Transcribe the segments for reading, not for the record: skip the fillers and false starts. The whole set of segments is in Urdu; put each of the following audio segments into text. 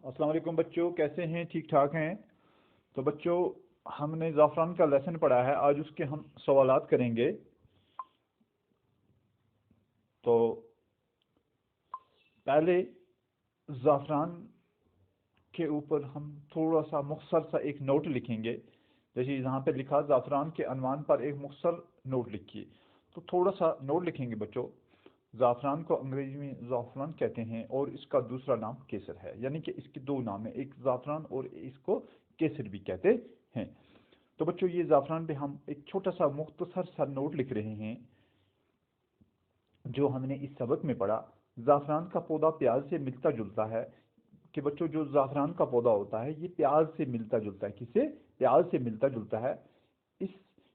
السلام علیکم بچوں، کیسے ہیں؟ ٹھیک ٹھاک ہیں؟ تو بچوں، ہم نے زعفران کا لیسن پڑھا ہے، آج اس کے ہم سوالات کریں گے۔ تو پہلے زعفران کے اوپر ہم تھوڑا سا مختصر سا ایک نوٹ لکھیں گے، جیسے یہاں پہ لکھا زعفران کے عنوان پر ایک مختصر نوٹ لکھیے۔ تو تھوڑا سا نوٹ لکھیں گے بچوں۔ زعفران کو انگریزی میں زعفران کہتے ہیں اور اس کا دوسرا نام کیسر ہے، یعنی کہ اس کے دو نام ہیں، ایک زعفران اور اس کو کیسر بھی کہتے ہیں۔ تو بچوں، یہ زعفران پہ ہم ایک چھوٹا سا مختصر سا نوٹ لکھ رہے ہیں جو ہم نے اس سبق میں پڑھا۔ زعفران کا پودا پیاز سے ملتا جلتا ہے، کہ بچوں جو زعفران کا پودا ہوتا ہے یہ پیاز سے ملتا جلتا ہے، کس سے؟ پیاز سے ملتا جلتا ہے۔ اس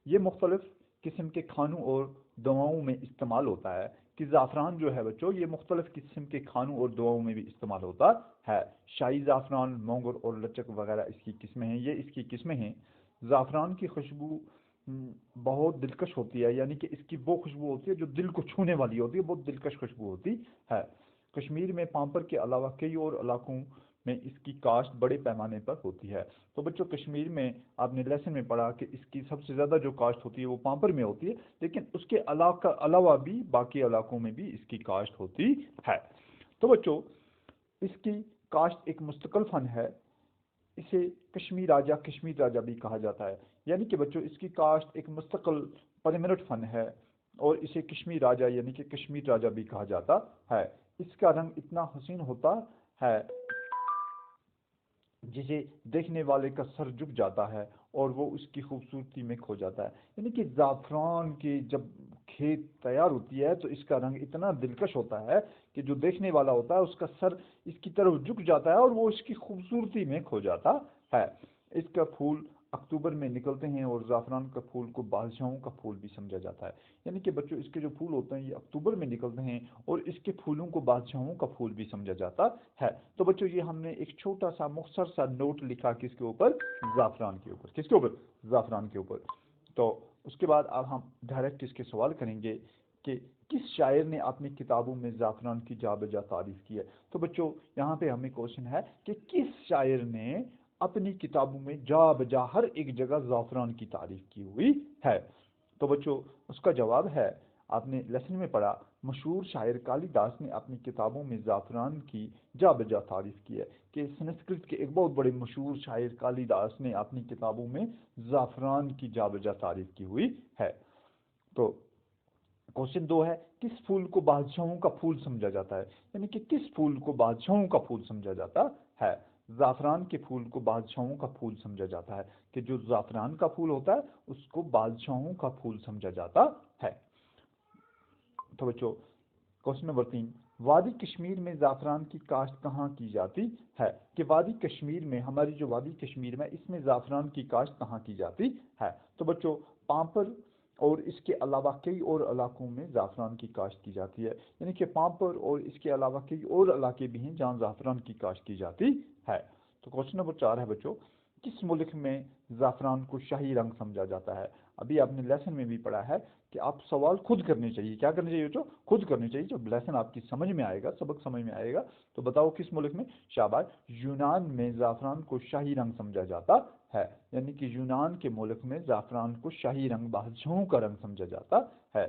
یہ مختلف قسم کے کھانوں اور دواؤں میں استعمال ہوتا ہے، کہ زعفران جو ہے بچوں یہ مختلف قسم کے کھانوں اور دواؤں میں بھی استعمال ہوتا ہے۔ شاہی زعفران، مونگر اور لچک وغیرہ اس کی قسمیں ہیں، یہ اس کی قسمیں ہیں۔ زعفران کی خوشبو بہت دلکش ہوتی ہے، یعنی کہ اس کی وہ خوشبو ہوتی ہے جو دل کو چھونے والی ہوتی ہے، بہت دلکش خوشبو ہوتی ہے۔ کشمیر میں پامپر کے علاوہ کئی اور علاقوں میں اس کی کاشت بڑے پیمانے پر ہوتی ہے۔ تو بچوں، کشمیر میں آپ نے لیسن میں پڑھا کہ اس کی سب سے زیادہ جو کاشت ہوتی ہے وہ پامپر میں ہوتی ہے، لیکن اس کے علاوہ بھی باقی علاقوں میں بھی اس کی کاشت ہوتی ہے۔ تو بچوں، اس کی کاشت ایک مستقل فن ہے، اسے کشمیر راجہ بھی کہا جاتا ہے، یعنی کہ بچوں اس کی کاشت ایک مستقل پرمنٹ فن ہے اور اسے کشمیر راجہ یعنی کہ کشمیر راجہ بھی کہا جاتا ہے۔ اس کا رنگ اتنا حسین ہوتا ہے جسے دیکھنے والے کا سر جھک جاتا ہے اور وہ اس کی خوبصورتی میں کھو جاتا ہے، یعنی کہ زعفران کی جب کھیت تیار ہوتی ہے تو اس کا رنگ اتنا دلکش ہوتا ہے کہ جو دیکھنے والا ہوتا ہے اس کا سر اس کی طرف جھک جاتا ہے اور وہ اس کی خوبصورتی میں کھو جاتا ہے۔ اس کا پھول اکتوبر میں نکلتے ہیں اور زعفران کا پھول کو بادشاہوں کا پھول بھی سمجھا جاتا ہے، یعنی کہ بچوں اس کے جو پھول ہوتے ہیں یہ اکتوبر میں نکلتے ہیں اور اس کے پھولوں کو بادشاہوں کا پھول بھی سمجھا جاتا ہے۔ تو بچوں، یہ ہم نے ایک چھوٹا سا مختصر سا نوٹ لکھا کس کے اوپر؟ زعفران کے اوپر۔ کس کے اوپر؟ زعفران کے اوپر۔ تو اس کے بعد اب ہم ڈائریکٹ اس کے سوال کریں گے کہ کس شاعر نے اپنی کتابوں میں زعفران کی جا بجا تعریف کی ہے؟ تو بچوں، یہاں پہ ہمیں کوشچن ہے کہ کس شاعر نے اپنی کتابوں میں جا بجا ہر ایک جگہ زعفران کی تعریف کی ہوئی ہے؟ تو بچوں، اس کا جواب ہے، آپ نے لیسن میں پڑھا، مشہور شاعر کالی داس نے اپنی کتابوں میں زعفران کی جا بجا تعریف کی ہے، کہ سنسکرت کے ایک بہت بڑے مشہور شاعر کالی داس نے اپنی کتابوں میں زعفران کی جا بجا تعریف کی ہوئی ہے۔ تو کوشچن 2 ہے، کس پھول کو بادشاہوں کا پھول سمجھا جاتا ہے؟ یعنی کہ کس پھول کو بادشاہوں کا پھول سمجھا جاتا ہے؟ زعفران کے پھول کو بادشاہوں کا پھول سمجھا جاتا ہے، کہ جو زعفران کا پھول ہوتا ہے اس کو بادشاہوں کا پھول سمجھا جاتا ہے۔ تو بچوں، کوشچن نمبر 3، وادی کشمیر میں زعفران کی کاشت کہاں کی جاتی ہے؟ کہ وادی کشمیر میں، ہماری جو وادی کشمیر میں، اس میں زعفران کی کاشت کہاں کی جاتی ہے؟ تو بچوں، پامپر اور اس کے علاوہ کئی اور علاقوں میں زعفران کی کاشت کی جاتی ہے، یعنی کہ پامپر اور اس کے علاوہ کئی اور علاقے بھی ہیں جہاں زعفران کی کاشت کی جاتی ہے۔ تو کوشچن نمبر 4 ہے بچوں، کس ملک میں زعفران کو شاہی رنگ سمجھا جاتا ہے؟ ابھی آپ نے لیسن میں بھی پڑھا ہے کہ آپ سوال خود کرنے چاہیے، کیا کرنے چاہیے بچوں؟ خود کرنے چاہیے، جب لیسن آپ کی سمجھ میں آئے گا، سبق سمجھ میں آئے گا تو بتاؤ کس ملک میں؟ شاباش، یونان میں زعفران کو شاہی رنگ سمجھا جاتا ہے، یعنی کہ یونان کے ملک میں زعفران کو شاہی رنگ، بادشاہوں کا رنگ سمجھا جاتا ہے۔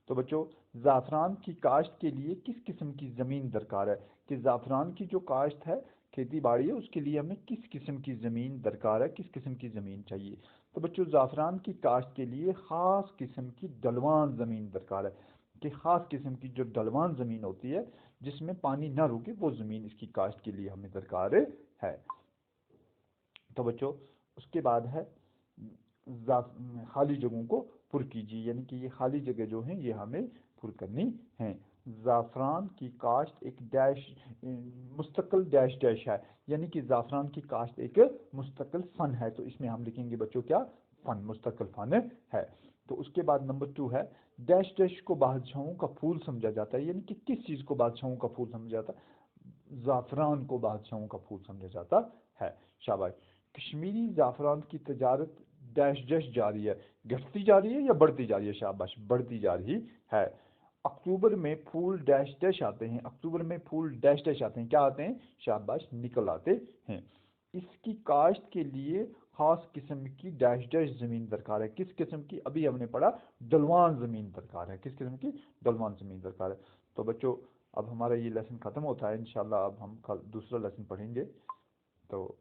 تو بچوں، زعفران کی کاشت کے لیے کس قسم کی زمین درکار ہے؟ کہ زعفران کی جو کاشت ہے، کھیتی باڑی ہے، اس کے لیے ہمیں کس قسم کی زمین درکار ہے، کس قسم کی زمین چاہیے؟ تو بچوں، زعفران کی کاشت کے لیے خاص قسم کی ڈھلوان زمین درکار ہے، کہ خاص قسم کی جو ڈھلوان زمین ہوتی ہے جس میں پانی نہ رکے، وہ زمین اس کی کاشت کے لیے ہمیں درکار ہے۔ تو بچوں، اس کے بعد ہے خالی جگہوں کو پر کیجیے، یعنی کہ یہ خالی جگہ جو ہیں یہ ہمیں پر کرنی ہیں۔ زعفران کی کاشت ایک مستقل ڈیش ڈیش ہے، یعنی کہ زعفران کی کاشت ایک مستقل فن ہے، تو اس میں ہم لکھیں گے بچوں کیا؟ فن، مستقل فن ہے۔ تو اس کے بعد نمبر 2 ہے، ڈیش ڈیش کو بادشاہوں کا پھول سمجھا جاتا ہے، یعنی کہ کس چیز کو بادشاہوں کا پھول سمجھا جاتا ہے؟ زعفران کو بادشاہوں کا پھول سمجھا جاتا ہے۔ شاباش، کشمیری زعفران کی تجارت ڈیش ڈیش جاری ہے، گھٹتی جا رہی ہے یا بڑھتی جا رہی ہے؟ شاباش، بڑھتی جا رہی ہے۔ اکتوبر میں پھول ڈیش ڈیش آتے ہیں، اکتوبر میں پھول ڈیش ڈیش آتے ہیں، کیا آتے ہیں؟ شاباش، نکل آتے ہیں۔ اس کی کاشت کے لیے خاص قسم کی ڈیش ڈیش زمین درکار ہے۔ کس قسم کی؟ ابھی ہم نے پڑھا ڈلوان زمین درکار ہے۔ کس قسم کی؟ ڈلوان زمین درکار ہے۔ تو بچوں اب ہمارا یہ لیسن ختم ہوتا ہے، انشاءاللہ اب ہم کل دوسرا لیسن پڑھیں گے، تو